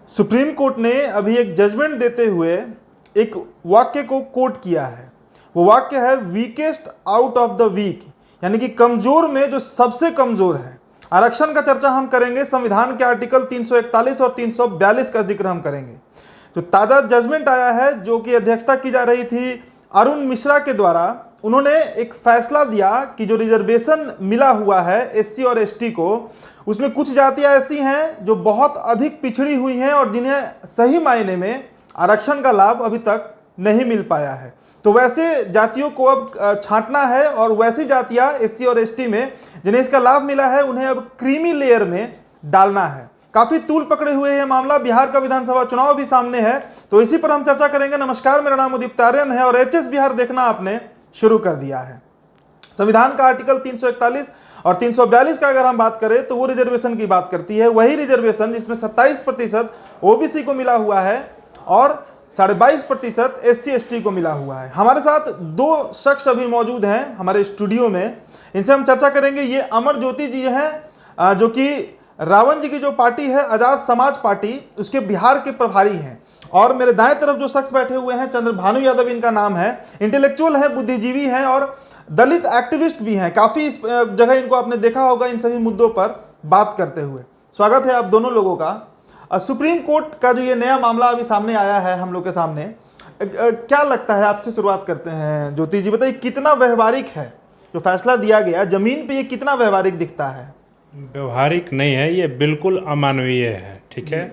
Supreme court ने अभी एक जजमेंट देते हुए एक वाक्य को कोट किया है। वो वाक्य है weakest out of the weak, यानी कि कमजोर में जो सबसे कमजोर है। आरक्षण का चर्चा हम करेंगे, संविधान के आर्टिकल 341 और 342 का जिक्र हम करेंगे। तो ताज़ा जजमेंट आया है जो कि अध्यक्षता की जा रही थी अरुण मिश्रा के द्वारा। उन्होंने एक फैसला दिया कि जो रिजर्वेशन मिला हुआ है एससी और एसटी को, उसमें कुछ जातियां ऐसी हैं जो बहुत अधिक पिछड़ी हुई हैं और जिन्हें सही मायने में आरक्षण का लाभ अभी तक नहीं मिल पाया है। तो वैसे जातियों को अब छांटना है और वैसी जातियां एससी और एसटी में जिन्हें इसका लाभ मिला है उन्हें अब क्रीमी लेयर में डालना है। काफी तूल पकड़े हुए यह मामला, बिहार का विधानसभा चुनाव भी सामने है, तो इसी पर हम चर्चा करेंगे। नमस्कार, मेरा नाम उदित आर्यन है और एचएस बिहार देखना आपने शुरू कर दिया है। संविधान का आर्टिकल 341 और 342 का अगर हम बात करें तो वो रिजर्वेशन की बात करती है, वही रिजर्वेशन जिसमें 27% ओबीसी को मिला हुआ है और 22.5% एससी एसटी को मिला हुआ है। हमारे साथ दो शख्स अभी मौजूद हैं हमारे स्टूडियो में, इनसे हम चर्चा करेंगे। ये अमर ज्योति जी हैं जो कि रावण जी की जो पार्टी है आज़ाद समाज पार्टी, उसके बिहार के प्रभारी हैं। और मेरे दाएं तरफ जो शख्स बैठे हुए हैं चंद्रभानु यादव इनका नाम है, इंटेलेक्चुअल है, बुद्धिजीवी हैं और दलित एक्टिविस्ट भी हैं। काफ़ी इस जगह इनको आपने देखा होगा इन सभी मुद्दों पर बात करते हुए। स्वागत है आप दोनों लोगों का। सुप्रीम कोर्ट का जो ये नया मामला अभी सामने आया है हम लोग के सामने, क्या लगता है? आपसे शुरुआत करते हैं ज्योति जी, बताइए कितना व्यवहारिक है जो फैसला दिया गया, जमीन पे ये कितना व्यवहारिक दिखता है? व्यवहारिक नहीं है, ये बिल्कुल अमानवीय है। ठीक है,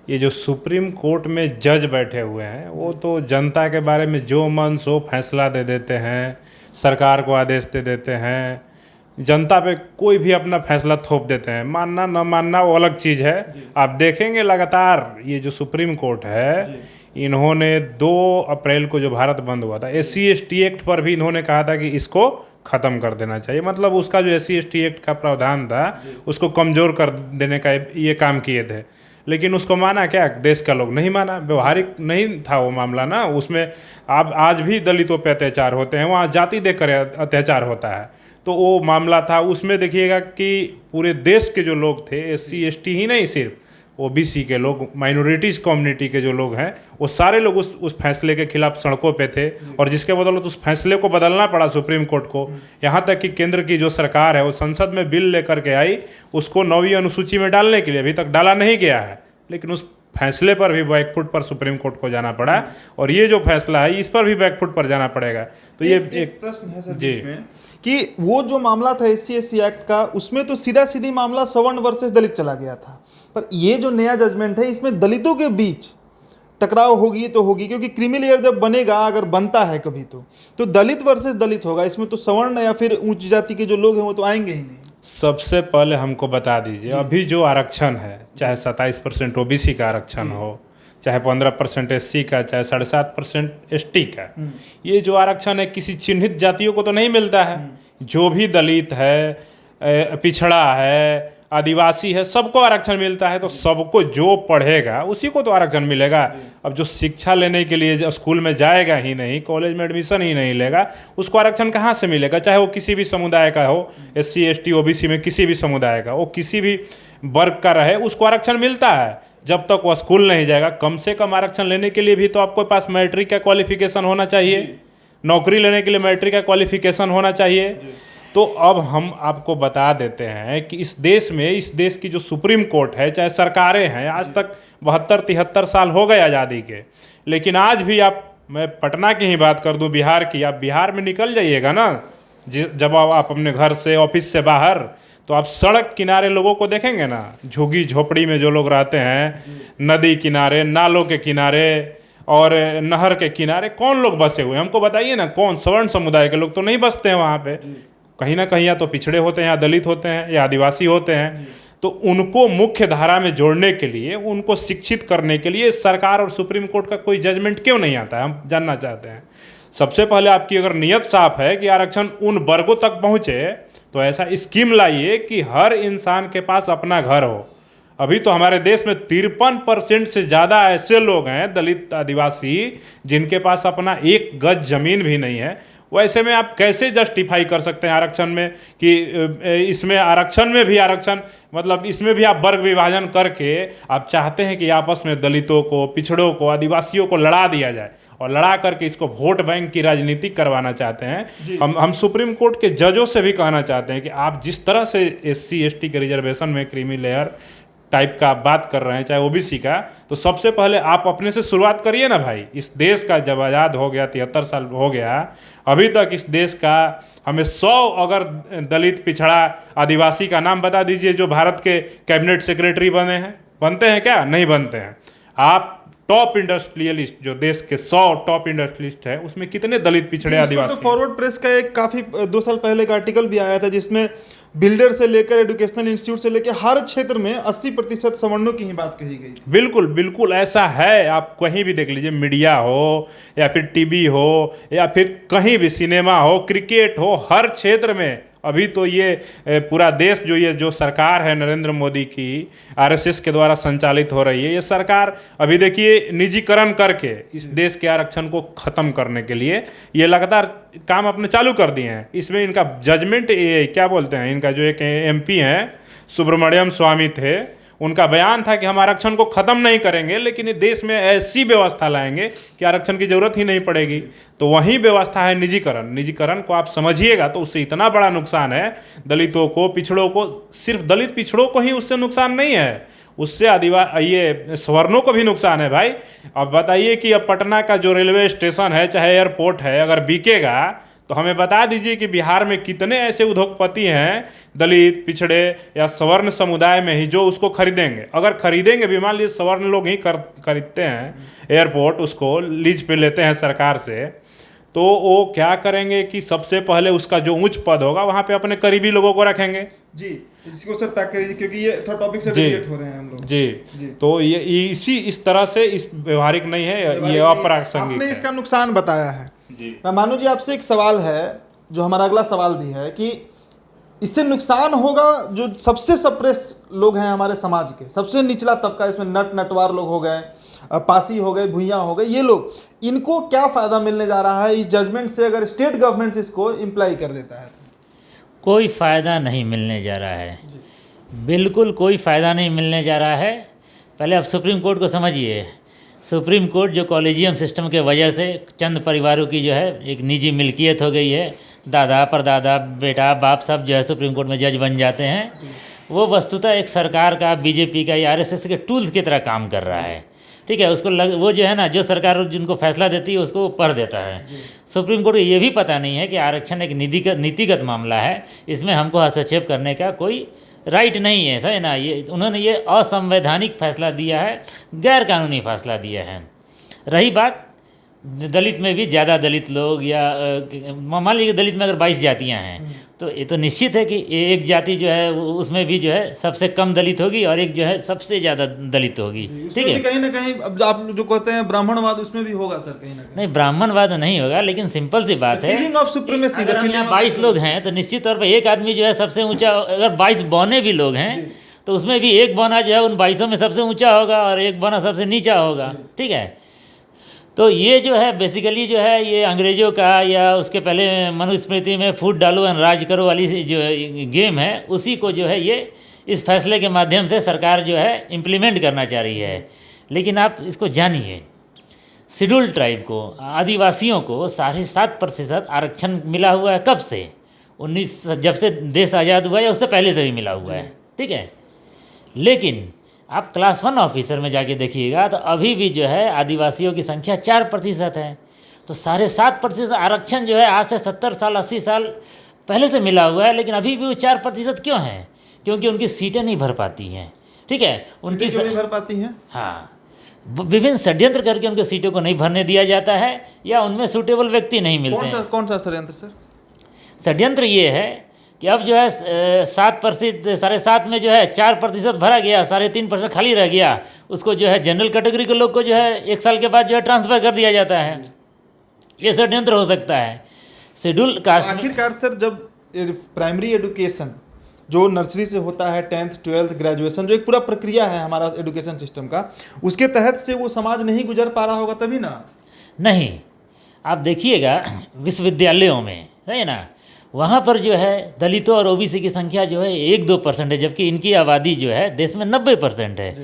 ये जो सुप्रीम कोर्ट में जज बैठे हुए हैं वो तो जनता के बारे में जो मन सो फैसला दे देते हैं, सरकार को आदेश दे देते हैं, जनता पे कोई भी अपना फैसला थोप देते हैं। मानना न मानना वो अलग चीज़ है। आप देखेंगे लगातार ये जो सुप्रीम कोर्ट है, इन्होंने 2 अप्रैल को जो भारत बंद हुआ था, एससी एसटी एक्ट पर भी इन्होंने कहा था कि इसको ख़त्म कर देना चाहिए। मतलब उसका जो एससी एसटी एक्ट का प्रावधान था उसको कमज़ोर कर देने का ये काम किए थे, लेकिन उसको माना क्या? देश का लोग नहीं माना। व्यवहारिक नहीं था वो मामला ना। उसमें आप आज भी दलितों पे अत्याचार होते हैं, वहाँ जाति देखकर अत्याचार होता है। तो वो मामला था, उसमें देखिएगा कि पूरे देश के जो लोग थे, एससी एसटी ही नहीं, सिर्फ ओबीसी के लोग, माइनॉरिटीज़ कम्युनिटी के जो लोग हैं, वो सारे लोग उस फैसले के खिलाफ सड़कों पे थे और जिसके बदौलत उस फैसले को बदलना पड़ा सुप्रीम कोर्ट को। यहाँ तक कि केंद्र की जो सरकार है वो संसद में बिल लेकर के आई उसको 9वीं अनुसूची में डालने के लिए, अभी तक डाला नहीं गया है, लेकिन उस फैसले पर भी बैकफुट पर सुप्रीम कोर्ट को जाना पड़ा और ये जो फैसला है इस पर भी बैकफुट पर जाना पड़ेगा। तो ये एक प्रश्न है सर जी में कि वो जो मामला था एससी एससी एक्ट का, उसमें तो सीधा सीधी मामला सवर्ण वर्सेस दलित चला गया था, पर ये जो नया जजमेंट है इसमें दलितों के बीच टकराव होगी तो होगी, क्योंकि क्रीमी लेयर जब बनेगा, अगर बनता है कभी तो दलित वर्सेस दलित होगा। इसमें तो सवर्ण या फिर उच्च जाति के जो लोग हैं वो तो आएंगे ही नहीं। सबसे पहले हमको बता दीजिए, अभी जो आरक्षण है, चाहे 27% ओबीसी का आरक्षण हो, चाहे 15% एससी का, चाहे 7.5% एसटी का, ये जो आरक्षण है किसी चिन्हित जातियों को तो नहीं मिलता है। जो भी दलित है, पिछड़ा है, आदिवासी है, सबको आरक्षण मिलता है। तो सबको जो पढ़ेगा उसी को तो आरक्षण मिलेगा। अब जो शिक्षा लेने के लिए स्कूल में जाएगा ही नहीं, कॉलेज में एडमिशन ही नहीं लेगा, उसको आरक्षण कहाँ से मिलेगा? चाहे वो किसी भी समुदाय का हो, एससी एसटी ओबीसी में किसी भी समुदाय का, वो किसी भी वर्ग का रहे, उसको आरक्षण मिलता है। जब तक वो स्कूल नहीं जाएगा, कम से कम आरक्षण लेने के लिए भी तो आपके पास मैट्रिक का क्वालिफिकेशन होना चाहिए, नौकरी लेने के लिए मैट्रिक का क्वालिफिकेशन होना चाहिए। तो अब हम आपको बता देते हैं कि इस देश की जो सुप्रीम कोर्ट है, चाहे सरकारें हैं, आज तक 72-73 साल हो गए आज़ादी के, लेकिन आज भी मैं पटना की ही बात कर दूं, बिहार की, आप बिहार में निकल जाइएगा ना, जब आप अपने घर से, ऑफिस से बाहर, तो आप सड़क किनारे लोगों को देखेंगे ना, झुग्गी झोपड़ी में जो लोग रहते हैं, नदी किनारे, नालों के किनारे और नहर के किनारे, कौन लोग बसे हुए हैं? हमको बताइए ना, कौन? सवर्ण समुदाय के लोग तो नहीं बसते हैं वहाँ पे। कहीं ना कहीं या तो पिछड़े होते हैं, या दलित होते हैं, या आदिवासी होते हैं। तो उनको मुख्य धारा में जोड़ने के लिए, उनको शिक्षित करने के लिए सरकार और सुप्रीम कोर्ट का कोई जजमेंट क्यों नहीं आता है, हम जानना चाहते हैं। सबसे पहले आपकी अगर नीयत साफ है कि आरक्षण उन वर्गों तक पहुँचे, तो ऐसा स्कीम लाइए कि हर इंसान के पास अपना घर हो। अभी तो हमारे देश में 53% से ज़्यादा ऐसे लोग हैं, दलित आदिवासी, जिनके पास अपना 1 गज ज़मीन भी नहीं है। वैसे में आप कैसे जस्टिफाई कर सकते हैं आरक्षण में कि इसमें आरक्षण में भी आरक्षण, मतलब इसमें भी आप वर्ग विभाजन करके आप चाहते हैं कि आपस में दलितों को, पिछड़ों को, आदिवासियों को लड़ा दिया जाए और लड़ा करके इसको वोट बैंक की राजनीति करवाना चाहते हैं। हम सुप्रीम कोर्ट के जजों से भी कहना चाहते हैं कि आप जिस तरह से SC ST के रिजर्वेशन में क्रीमी लेयर टाइप का आप बात कर रहे हैं, चाहे ओबीसी का, तो सबसे पहले आप अपने से शुरुआत करिए ना भाई। इस देश का जब आज़ाद हो गया, 73 साल हो गया, अभी तक इस देश का हमें 100 अगर दलित, पिछड़ा, आदिवासी का नाम बता दीजिए जो भारत के कैबिनेट सेक्रेटरी बने हैं। बनते हैं क्या? नहीं बनते हैं। आप टॉप इंडस्ट्रियलिस्ट, जो देश के 100 टॉप इंडस्ट्रियलिस्ट है, उसमें कितने दलित, पिछड़े, आदिवासी? तो फॉरवर्ड प्रेस का एक काफ़ी 2 साल पहले एक आर्टिकल भी आया था जिसमें बिल्डर से लेकर एजुकेशनल इंस्टीट्यूट से लेकर हर क्षेत्र में 80% सवर्णों की ही बात कही गई थी। बिल्कुल बिल्कुल ऐसा है। आप कहीं भी देख लीजिए, मीडिया हो या फिर टीवी हो या फिर कहीं भी सिनेमा हो, क्रिकेट हो, हर क्षेत्र में अभी तो ये पूरा देश ये जो सरकार है नरेंद्र मोदी की, RSS के द्वारा संचालित हो रही है, ये सरकार अभी देखिए निजीकरण करके इस देश के आरक्षण को ख़त्म करने के लिए ये लगातार काम अपने चालू कर दिए हैं। इसमें इनका जजमेंट, क्या बोलते हैं, इनका जो एक MP हैं सुब्रमण्यम स्वामी थे, उनका बयान था कि हम आरक्षण को ख़त्म नहीं करेंगे, लेकिन इस देश में ऐसी व्यवस्था लाएंगे कि आरक्षण की ज़रूरत ही नहीं पड़ेगी। तो वही व्यवस्था है निजीकरण। निजीकरण को आप समझिएगा तो उससे इतना बड़ा नुकसान है दलितों को, पिछड़ों को। सिर्फ दलित पिछड़ों को ही उससे नुकसान नहीं है, उससे ये सवर्णों को भी नुकसान है भाई। अब बताइए कि अब पटना का जो रेलवे स्टेशन है, चाहे एयरपोर्ट है, अगर बिकेगा तो हमें बता दीजिए कि बिहार में कितने ऐसे उद्योगपति हैं दलित, पिछड़े या सवर्ण समुदाय में ही जो उसको खरीदेंगे। अगर खरीदेंगे भी, मान लीजिए सवर्ण लोग ही खरीदते हैं एयरपोर्ट, उसको लीज पे लेते हैं सरकार से, तो वो क्या करेंगे कि सबसे पहले उसका जो उच्च पद होगा वहाँ पे अपने करीबी लोगों को रखेंगे। जी, इसको सर पैक करिए क्योंकि ये थोड़ा टॉपिक से डिविएट हो रहे हैं हम लोग। जी। तो ये इस तरह से इस व्यवहारिक नहीं है, ये अप्रासंगिक आपने है। इसका नुकसान बताया है जी। रामानु जी, आपसे एक सवाल है जो हमारा अगला सवाल भी है कि इससे नुकसान होगा जो सबसे सप्रेस लोग हैं हमारे समाज के, सबसे निचला तबका, इसमें नटवार लोग हो गए, पासी हो गए, भुइयाँ हो गए, ये लोग, इनको क्या फ़ायदा मिलने जा रहा है इस जजमेंट से अगर स्टेट गवर्नमेंट इसको इम्प्लाई कर देता है? कोई फ़ायदा नहीं मिलने जा रहा है, बिल्कुल कोई फ़ायदा नहीं मिलने जा रहा है। पहले आप सुप्रीम कोर्ट को समझिए। सुप्रीम कोर्ट जो कॉलेजियम सिस्टम के वजह से चंद परिवारों की जो है एक निजी मिल्कियत हो गई है, दादा, परदादा, बेटा, बाप सब जो है सुप्रीम कोर्ट में जज बन जाते हैं, वो वस्तुतः एक सरकार का, BJP का या RSS के टूल्स की तरह काम कर रहा है। ठीक है, उसको वो जो है ना, जो सरकार जिनको फैसला देती है उसको पढ़ देता है। सुप्रीम कोर्ट को ये भी पता नहीं है कि आरक्षण एक नीतिगत मामला है, इसमें हमको हस्तक्षेप करने का कोई राइट नहीं है, सही ना। ये उन्होंने ये असंवैधानिक फैसला दिया है, गैर कानूनी फैसला दिया है। रही बात दलित में भी ज़्यादा दलित लोग, या मान लीजिए दलित में अगर 22 जातियाँ हैं, तो ये तो निश्चित है कि एक जाति जो है उसमें भी जो है सबसे कम दलित होगी और एक जो है सबसे ज़्यादा दलित होगी। ठीक है, कहीं ना कहीं अब आप जो कहते हैं ब्राह्मणवाद, उसमें भी होगा सर कहीं ना कहीं। नहीं, ब्राह्मणवाद नहीं होगा, लेकिन सिंपल सी बात है, फीलिंग ऑफ सुप्रीमेसी, अगर हम यहाँ 22 लोग हैं तो निश्चित तौर पर एक आदमी जो है सबसे ऊँचा, अगर 22 बौने भी लोग हैं तो उसमें भी एक बौना जो है उन 22 में सबसे ऊँचा होगा और एक बौना सबसे नीचा होगा। ठीक है, तो ये जो है बेसिकली जो है ये अंग्रेज़ों का, या उसके पहले मनुस्मृति में फूट डालो एंड राज करो वाली जो गेम है, उसी को जो है ये इस फैसले के माध्यम से सरकार जो है इम्प्लीमेंट करना चाह रही है। लेकिन आप इसको जानिए, शेड्यूल ट्राइब को, आदिवासियों को 7.5% आरक्षण मिला हुआ है। कब से? जब से देश आज़ाद हुआ है, उससे पहले से भी मिला हुआ है। ठीक है, लेकिन आप क्लास 1 ऑफिसर में जाके देखिएगा तो अभी भी जो है आदिवासियों की संख्या 4% है। तो 7.5% आरक्षण जो है आज से 70 साल 80 साल पहले से मिला हुआ है, लेकिन अभी भी वो 4% क्यों है? क्योंकि उनकी सीटें नहीं भर पाती हैं। ठीक है, उनकी नहीं भर पाती हैं। हाँ, विभिन्न षड्यंत्र करके उनके सीटों को नहीं भरने दिया जाता है, या उनमें सूटेबल व्यक्ति नहीं मिलते हैं। कौन सा षड्यंत्र सर? षड्यंत्र ये है कि अब जो है 7%, 7.5 में जो है 4% भरा गया, 3.5% खाली रह गया, उसको जो है जनरल कैटेगरी के लोग को जो है 1 साल के बाद जो है ट्रांसफ़र कर दिया जाता है। ये षड्यंत्र हो सकता है शेड्यूल कास्ट। आखिरकार सर, जब प्राइमरी एजुकेशन जो नर्सरी से होता है, 10th 12th ग्रेजुएशन, जो एक पूरा प्रक्रिया है हमारा एजुकेशन सिस्टम का, उसके तहत से वो समाज नहीं गुजर पा रहा होगा तभी ना? नहीं, आप देखिएगा विश्वविद्यालयों में, है ना, वहाँ पर जो है दलितों और ओबीसी की संख्या जो है 1-2% है, जबकि इनकी आबादी जो है देश में 90% है।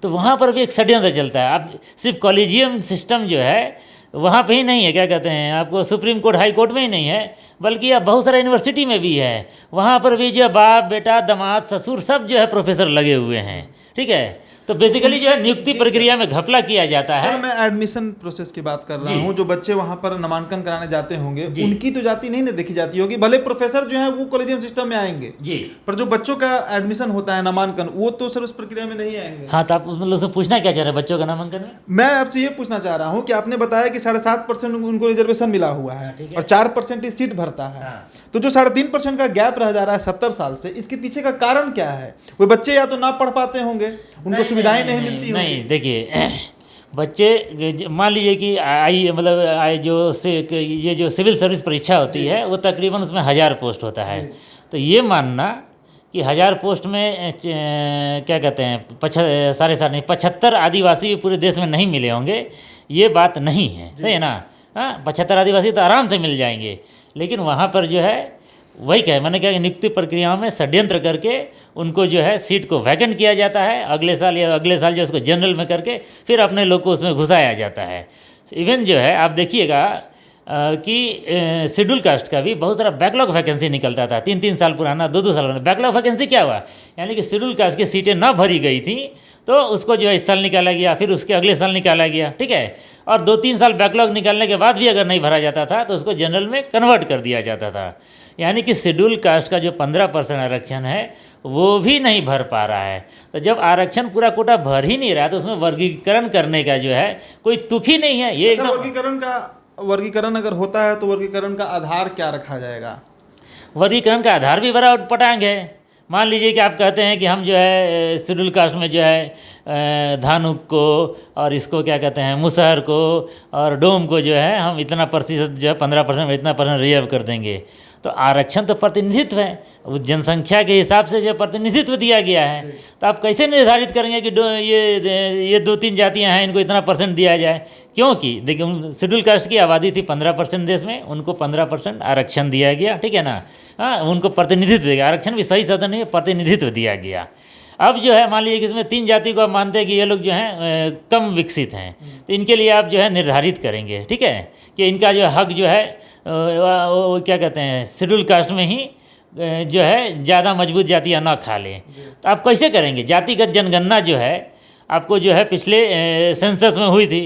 तो वहाँ पर भी एक षड्यंत्र चलता है। आप सिर्फ कॉलेजियम सिस्टम जो है वहाँ पे ही नहीं है, क्या कहते हैं, आपको सुप्रीम कोर्ट हाई कोर्ट में ही नहीं है, बल्कि अब बहुत सारा यूनिवर्सिटी में भी है। वहाँ पर भी जो है बाप बेटा दामाद ससुर सब जो है प्रोफेसर लगे हुए हैं, ठीक है। तो बेसिकली जो है नियुक्ति प्रक्रिया में घपला किया जाता है। सर मैं एडमिशन प्रोसेस की बात कर रहा हूँ। जो बच्चे वहाँ पर नामांकन कराने जाते होंगे उनकी तो जाति नहीं ना देखी जाती होगी, भले प्रोफेसर जो है वो कॉलेजियम सिस्टम में आएंगे जी, पर जो बच्चों का एडमिशन होता है नामांकन, वो तो सर उस प्रक्रिया में नहीं आएंगे। हाँ, तो आप उसमें लोग से पूछना क्या चाह रहे हैं बच्चों का नामांकन में? मैं आपसे ये पूछना चाह रहा हूँ कि आपने बताया कि 7.5% उनको रिजर्वेशन मिला हुआ है और 4% ही सीट भरता है, तो जो 3.5% का गैप रह जा रहा है 70 साल से, इसके पीछे का कारण क्या है? वो बच्चे या तो ना पढ़ पाते होंगे, उनको सुविधाएं नहीं मिलती होंगी। नहीं, देखिए बच्चे मान लीजिए कि ये जो सिविल सर्विस परीक्षा होती है वो तकरीबन उसमें 1000 पोस्ट होता है। तो ये मानना कि 1000 पोस्ट में क्या कहते हैं 75 आदिवासी पूरे देश में नहीं मिले होंगे, ये बात नहीं है, सही है ना। हाँ, 75 आदिवासी तो आराम से मिल जाएंगे, लेकिन वहाँ पर जो है वही कहे मैंने क्या कि नियुक्ति प्रक्रियाओं में षड्यंत्र करके उनको जो है सीट को वैकेंट किया जाता है, अगले साल जो उसको जनरल में करके फिर अपने लोग को उसमें घुसाया जाता है। इवन जो है आप देखिएगा कि शेड्यूल कास्ट का भी बहुत सारा बैकलॉग वैकेंसी निकलता था, 3-3 साल पुराना, 2-2 साल पुराना। बैकलॉग वैकेंसी क्या हुआ, यानी कि शेड्यूल कास्ट की सीटें ना भरी गई थी तो उसको जो है इस साल निकाला गया, फिर उसके अगले साल निकाला गया, ठीक है। और 2-3 साल बैकलॉग निकालने के बाद भी अगर नहीं भरा जाता था तो उसको जनरल में कन्वर्ट कर दिया जाता था। यानी कि शेड्यूल कास्ट का जो 15% आरक्षण है वो भी नहीं भर पा रहा है। तो जब आरक्षण पूरा कोटा भर ही नहीं रहा तो उसमें वर्गीकरण करने का जो है कोई तुक ही नहीं है। ये एकदम वर्गीकरण अगर होता है तो वर्गीकरण का आधार क्या रखा जाएगा? वर्गीकरण का आधार भी बड़ा उटपटांग है। मान लीजिए कि आप कहते हैं कि हम जो है शेड्यूल कास्ट में जो है धानुक को और इसको क्या कहते हैं मुसहर को और डोम को जो है हम इतना प्रतिशत जो है 15% में इतना % रिजर्व कर देंगे। तो आरक्षण तो प्रतिनिधित्व है, उस जनसंख्या के हिसाब से जो प्रतिनिधित्व दिया गया है। तो आप कैसे निर्धारित करेंगे कि ये 2-3 जातियां हैं इनको इतना % दिया जाए? क्योंकि देखिए शेड्यूल कास्ट की आबादी थी 15% देश में, उनको 15% आरक्षण दिया गया, ठीक है ना। हाँ, उनको प्रतिनिधित्व दिया, आरक्षण भी सही शब्द नहीं है, प्रतिनिधित्व दिया गया। अब जो है मान लीजिए कि इसमें 3 जाति को आप मानते हैं कि ये लोग जो हैं कम विकसित हैं, तो इनके लिए आप जो है निर्धारित करेंगे, ठीक है, कि इनका जो हक जो है वो क्या कहते हैं शेड्यूल कास्ट में ही जो है ज़्यादा मजबूत जातियाँ ना खा लें। तो आप कैसे करेंगे? जातिगत जनगणना जो है आपको जो है पिछले सेंसस में हुई थी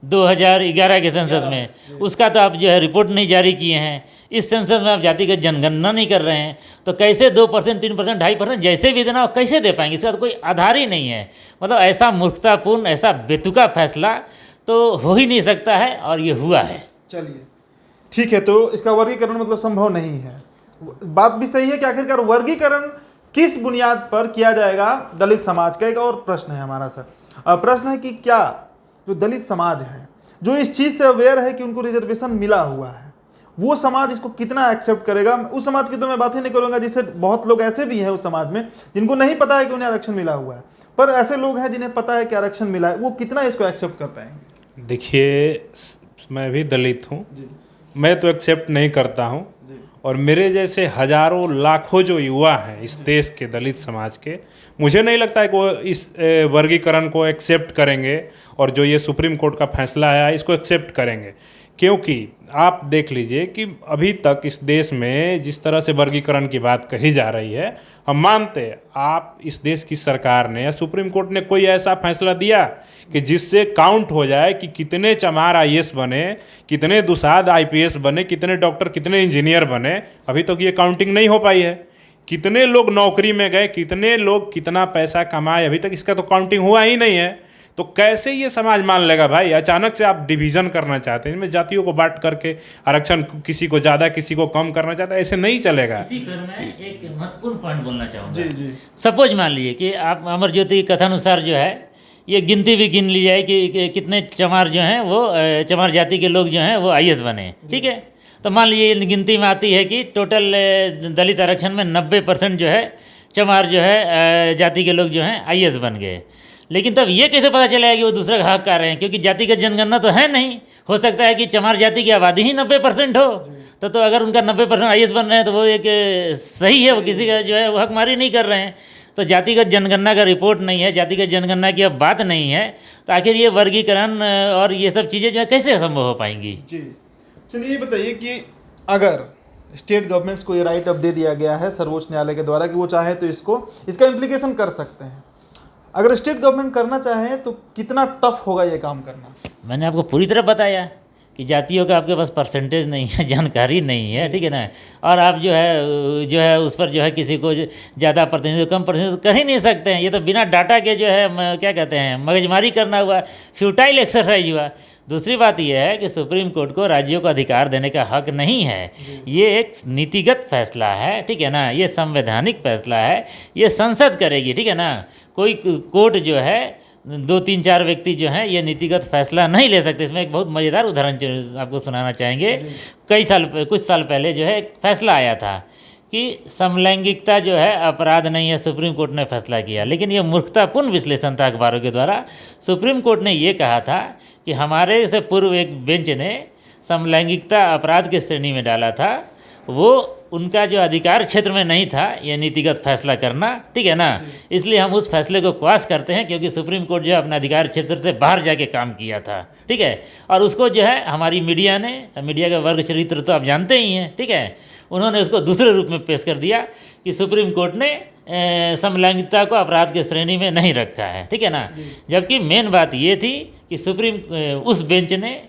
2011 के सेंसस में, उसका तो आप जो है रिपोर्ट नहीं जारी किए हैं। इस सेंसस में आप जातिगत जनगणना नहीं कर रहे हैं, तो कैसे 2%, 3%, 2.5% जैसे भी देना हो कैसे दे पाएंगे? इसका तो कोई आधार ही नहीं है। मतलब ऐसा मूर्खतापूर्ण, ऐसा बेतुका फैसला तो हो ही नहीं सकता है, और ये हुआ है। चलिए ठीक है, तो इसका वर्गीकरण मतलब संभव नहीं है। बात भी सही है कि आखिरकार वर्गीकरण किस बुनियाद पर किया जाएगा दलित समाज का? एक और प्रश्न है हमारा सर, प्रश्न है कि क्या जो दलित समाज है जो इस चीज़ से अवेयर है कि उनको रिजर्वेशन मिला हुआ है, वो समाज इसको कितना एक्सेप्ट करेगा? उस समाज की तो मैं बात ही नहीं करूँगा, जिससे बहुत लोग ऐसे भी हैं उस समाज में जिनको नहीं पता है कि उन्हें आरक्षण मिला हुआ है, पर ऐसे लोग हैं जिन्हें पता है कि आरक्षण मिला है, वो कितना इसको एक्सेप्ट कर पाएंगे? देखिए, मैं भी दलित हूँ, मैं तो एक्सेप्ट नहीं करता हूँ, और मेरे जैसे हजारों लाखों जो युवा हैं इस देश के दलित समाज के, मुझे नहीं लगता है कि वो इस वर्गीकरण को एक्सेप्ट करेंगे और जो ये सुप्रीम कोर्ट का फैसला है इसको एक्सेप्ट करेंगे। क्योंकि आप देख लीजिए कि अभी तक इस देश में जिस तरह से वर्गीकरण की बात कही जा रही है, हम मानते हैं आप इस देश की सरकार ने या सुप्रीम कोर्ट ने कोई ऐसा फैसला दिया कि जिससे काउंट हो जाए कि कितने चमार IAS बने, कितने दुसाद IPS बने, कितने डॉक्टर, कितने इंजीनियर बने? अभी तक ये काउंटिंग नहीं हो पाई है। कितने लोग नौकरी में गए, कितने लोग कितना पैसा कमाए, अभी तक इसका तो काउंटिंग हुआ ही नहीं है। तो कैसे ये समाज मान लेगा भाई? अचानक से आप डिवीज़न करना चाहते हैं, इसमें जातियों को बांट करके आरक्षण किसी को ज़्यादा किसी को कम करना चाहते हैं, ऐसे नहीं चलेगा। इसी पर मैं एक महत्वपूर्ण पॉइंट बोलना चाहूँगा। जी। सपोज मान लीजिए कि आप अमर ज्योति की कथानुसार जो है ये गिनती भी गिन ली जाए कि कितने चमार जो हैं वो चमार जाति के लोग जो हैं वो IAS बने, ठीक है। तो मान लीजिए गिनती में आती है कि टोटल दलित आरक्षण में 90% जो है चमार जो है जाति के लोग जो हैं IAS बन गए। लेकिन तब ये कैसे पता चलेगा कि वो दूसरा का हक कर रहे हैं, क्योंकि जातिगत जनगणना तो है नहीं। हो सकता है कि चमार जाति की आबादी ही 90% हो, तो अगर उनका 90% IAS बन रहे हैं तो वो एक सही है, वो किसी का जो है वो हकमारी नहीं कर रहे हैं। तो जातिगत जनगणना का रिपोर्ट नहीं है, जातिगत जनगणना की अब बात नहीं है, तो आखिर ये वर्गीकरण और ये सब चीज़ें जो है कैसे संभव हो पाएंगी? जी चलिए ये बताइए कि अगर स्टेट गवर्नमेंट्स को ये राइट अब दे दिया गया है सर्वोच्च न्यायालय के द्वारा कि वो चाहे तो इसका इम्प्लीकेशन कर सकते हैं, अगर स्टेट गवर्नमेंट करना चाहे तो कितना टफ होगा ये काम करना? मैंने आपको पूरी तरह बताया कि जातियों का आपके पास परसेंटेज नहीं है, जानकारी नहीं है, ठीक है ना, और आप जो है उस पर जो है किसी को ज़्यादा प्रतिनिधित्व कम प्रतिनिधित्व कर ही नहीं सकते हैं। ये तो बिना डाटा के जो है क्या कहते हैं मगजमारी करना हुआ, फ्यूटाइल एक्सरसाइज हुआ। दूसरी बात यह है कि सुप्रीम कोर्ट को राज्यों को अधिकार देने का हक नहीं है, ये एक नीतिगत फैसला है, ठीक है ना, ये संवैधानिक फैसला है, ये संसद करेगी, ठीक है ना। कोई कोर्ट जो है 2-3-4 व्यक्ति जो हैं ये नीतिगत फैसला नहीं ले सकते। इसमें एक बहुत मज़ेदार उदाहरण आपको सुनाना चाहेंगे। कुछ साल पहले जो है एक फैसला आया था कि समलैंगिकता जो है अपराध नहीं है, सुप्रीम कोर्ट ने फैसला किया। लेकिन ये मूर्खतापूर्ण विश्लेषण था अखबारों के द्वारा। सुप्रीम कोर्ट ने ये कहा था कि हमारे से पूर्व एक बेंच ने समलैंगिकता अपराध की श्रेणी में डाला था, वो उनका जो अधिकार क्षेत्र में नहीं था ये नीतिगत फैसला करना, ठीक है ना। इसलिए हम उस फैसले को क्वाश करते हैं, क्योंकि सुप्रीम कोर्ट जो है अपना अधिकार क्षेत्र से बाहर जाके काम किया था, ठीक है। और उसको जो है हमारी मीडिया ने, मीडिया का वर्ग चरित्र तो आप जानते ही हैं, ठीक है, उन्होंने उसको दूसरे रूप में पेश कर दिया कि सुप्रीम कोर्ट ने समलैंगिकता को अपराध की श्रेणी में नहीं रखा है, ठीक है ना। जबकि मेन बात ये थी कि उस बेंच ने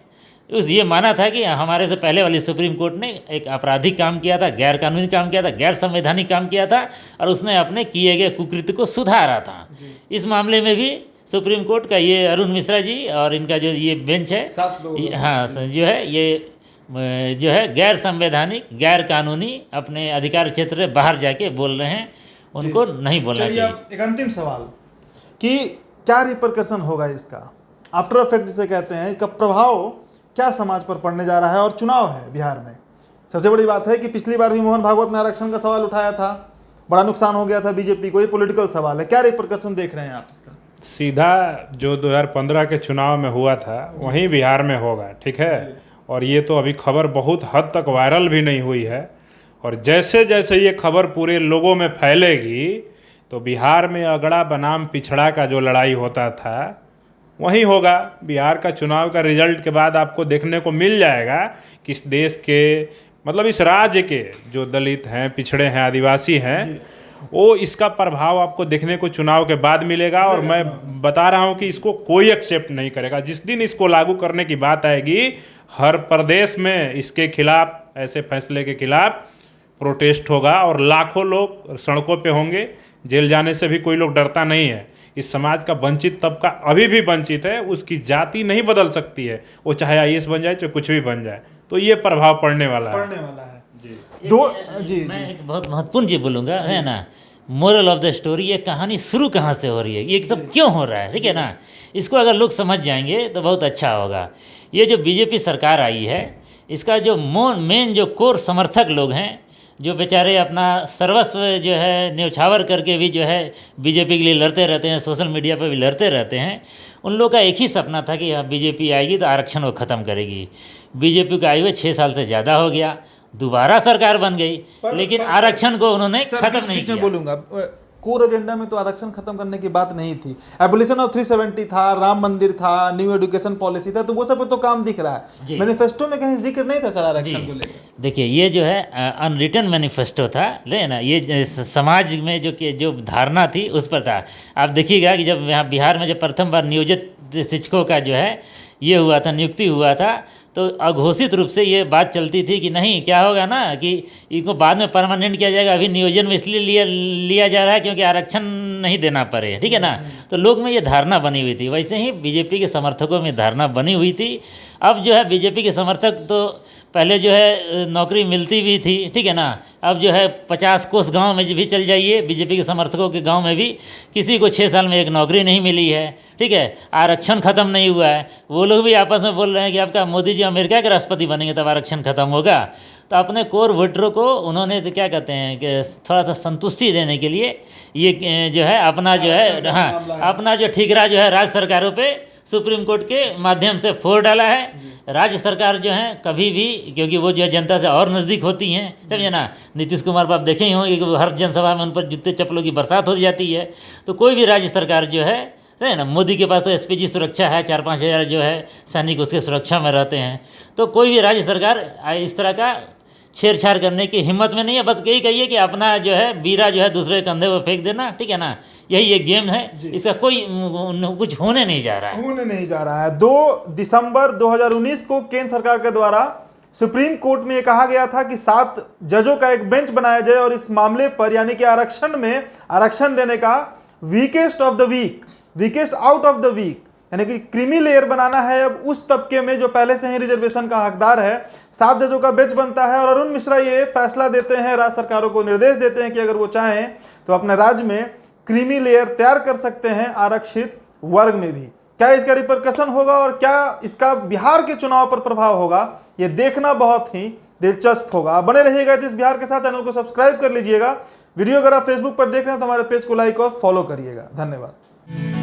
ये माना था कि हमारे से पहले वाली सुप्रीम कोर्ट ने एक आपराधिक काम किया था, गैर कानूनी काम किया था, गैर संवैधानिक काम किया था, और उसने अपने किए गए कुकृत्य को सुधारा था। इस मामले में भी सुप्रीम कोर्ट का ये अरुण मिश्रा जी और इनका जो ये बेंच है, हाँ, जो है ये जो है गैर संवैधानिक, गैर कानूनी, अपने अधिकार क्षेत्र से बाहर जाके बोल रहे हैं, उनको नहीं बोलना चाहिए। एक अंतिम सवाल कि क्या रिपरकशन होगा इसका, आफ्टर इफेक्ट जिसे कहते हैं, इसका प्रभाव क्या समाज पर पड़ने जा रहा है? और चुनाव है बिहार में, सबसे बड़ी बात है कि पिछली बार भी मोहन भागवत ने आरक्षण का सवाल उठाया था, बड़ा नुकसान हो गया था बीजेपी को, ये पॉलिटिकल सवाल है, क्या रिपरकशन देख रहे हैं आप इसका? सीधा जो 2015 के चुनाव में हुआ था वहीं बिहार में होगा, ठीक है। और ये तो अभी खबर बहुत हद तक वायरल भी नहीं हुई है, और जैसे जैसे ये खबर पूरे लोगों में फैलेगी तो बिहार में अगड़ा बनाम पिछड़ा का जो लड़ाई होता था वहीं होगा। बिहार का चुनाव का रिजल्ट के बाद आपको देखने को मिल जाएगा कि इस देश के, मतलब इस राज्य के जो दलित हैं, पिछड़े हैं, आदिवासी हैं, वो इसका प्रभाव आपको देखने को चुनाव के बाद मिलेगा। और मैं बता रहा हूँ कि इसको कोई एक्सेप्ट नहीं करेगा। जिस दिन इसको लागू करने की बात आएगी, हर प्रदेश में इसके खिलाफ, ऐसे फैसले के खिलाफ प्रोटेस्ट होगा और लाखों लोग सड़कों पे होंगे। जेल जाने से भी कोई लोग डरता नहीं है। इस समाज का वंचित तबका अभी भी वंचित है, उसकी जाति नहीं बदल सकती है, वो चाहे IAS बन जाए चाहे कुछ भी बन जाए, तो ये प्रभाव पड़ने वाला है। मैं एक बहुत महत्वपूर्ण चीज़ बोलूँगा, है ना, मोरल ऑफ द स्टोरी, ये कहानी शुरू कहाँ से हो रही है, ये सब क्यों हो रहा है, ठीक है ना। इसको अगर लोग समझ जाएंगे तो बहुत अच्छा होगा। ये जो बीजेपी सरकार आई है, इसका जो मेन जो कोर समर्थक लोग हैं, जो बेचारे अपना सर्वस्व जो है न्यौछावर करके भी जो है बीजेपी के लिए लड़ते रहते हैं, सोशल मीडिया पर भी लड़ते रहते हैं, उन लोगों का एक ही सपना था कि बीजेपी आएगी तो आरक्षण को ख़त्म करेगी। बीजेपी का आए हुए 6 साल से ज़्यादा हो गया, दोबारा सरकार बन गई, लेकिन आरक्षण को उन्होंने ख़त्म नहीं किया। बोलूँगा कोर एजेंडा में तो आरक्षण खत्म करने की बात नहीं थी। एबोलिशन ऑफ 370 था, राम मंदिर था, न्यू एजुकेशन पॉलिसी था, तो वो सब पे तो काम दिख रहा है। मैनिफेस्टो में कहीं जिक्र नहीं था सर आरक्षण को लेकर। देखिए, ये जो है अनरिटन मैनिफेस्टो था, लेना ये समाज में जो धारणा थी उस पर था। आप देखिएगा कि जब यहाँ बिहार में जब प्रथम बार नियोजित शिक्षकों का जो है ये हुआ था, नियुक्ति हुआ था, तो अघोषित रूप से ये बात चलती थी कि नहीं, क्या होगा ना कि इनको बाद में परमानेंट किया जाएगा, अभी नियोजन में इसलिए लिया जा रहा है क्योंकि आरक्षण नहीं देना पड़े, ठीक है ना। तो लोग में ये धारणा बनी हुई थी। वैसे ही बीजेपी के समर्थकों में धारणा बनी हुई थी। अब जो है बीजेपी के समर्थक तो पहले जो है नौकरी मिलती भी थी, ठीक है ना, अब जो है 50 कोस गांव में भी चल जाइए, बीजेपी के समर्थकों के गांव में भी किसी को 6 साल में एक नौकरी नहीं मिली है, ठीक है। आरक्षण ख़त्म नहीं हुआ है। वो लोग भी आपस में बोल रहे हैं कि आपका मोदी जी अमेरिका के राष्ट्रपति बनेंगे तब आरक्षण खत्म होगा। तो अपने कोर वोटरों को उन्होंने तो क्या कहते हैं कि थोड़ा सा संतुष्टि देने के लिए ये जो है अपना जो है, हाँ, अपना जो ठिकरा जो है राज्य सरकारों पे सुप्रीम कोर्ट के माध्यम से फोड़ डाला है। राज्य सरकार जो है कभी भी, क्योंकि वो जो है जनता से और नज़दीक होती हैं, समझे ना। नीतीश कुमार पर आप देखे ही होंगे कि हर जनसभा में उन पर जूते चप्पलों की बरसात हो जाती है। तो कोई भी राज्य सरकार जो है, समझे ना, मोदी के पास तो एसपीजी सुरक्षा है, 4-5 हज़ार जो है सैनिक उसके सुरक्षा में रहते हैं। तो कोई भी राज्य सरकार इस तरह का छेड़छाड़ करने की हिम्मत में नहीं है। बस यही कहिए कि अपना जो है बीरा जो है दूसरे कंधे पर फेंक देना, ठीक है ना। यही एक गेम है, इसका कोई कुछ होने नहीं जा रहा है। होने नहीं जा रहा है। 2 दिसंबर 2019 को केंद्र सरकार के द्वारा सुप्रीम कोर्ट में ये कहा गया था कि 7 जजों का एक बेंच बनाया जाए और इस मामले पर, यानी कि आरक्षण में आरक्षण देने का weakest of the weak, weakest out of the weak, यानी कि क्रीमी लेयर बनाना है अब उस तबके में जो पहले से ही रिजर्वेशन का हकदार है। 7 जजों का बेंच बनता है और अरुण मिश्रा ये फैसला देते हैं, राज्य सरकारों को निर्देश देते हैं कि अगर वो चाहें तो अपने राज्य में क्रीमी लेयर तैयार कर सकते हैं आरक्षित वर्ग में भी। क्या इसका रिपरकशन होगा और क्या इसका बिहार के चुनाव पर प्रभाव होगा, ये देखना बहुत ही दिलचस्प होगा। बने रहिएगा इस बिहार के साथ, चैनल को सब्सक्राइब कर लीजिएगा। वीडियो अगर आप फेसबुक पर देख रहे हैं तो हमारे पेज को लाइक और फॉलो करिएगा। धन्यवाद।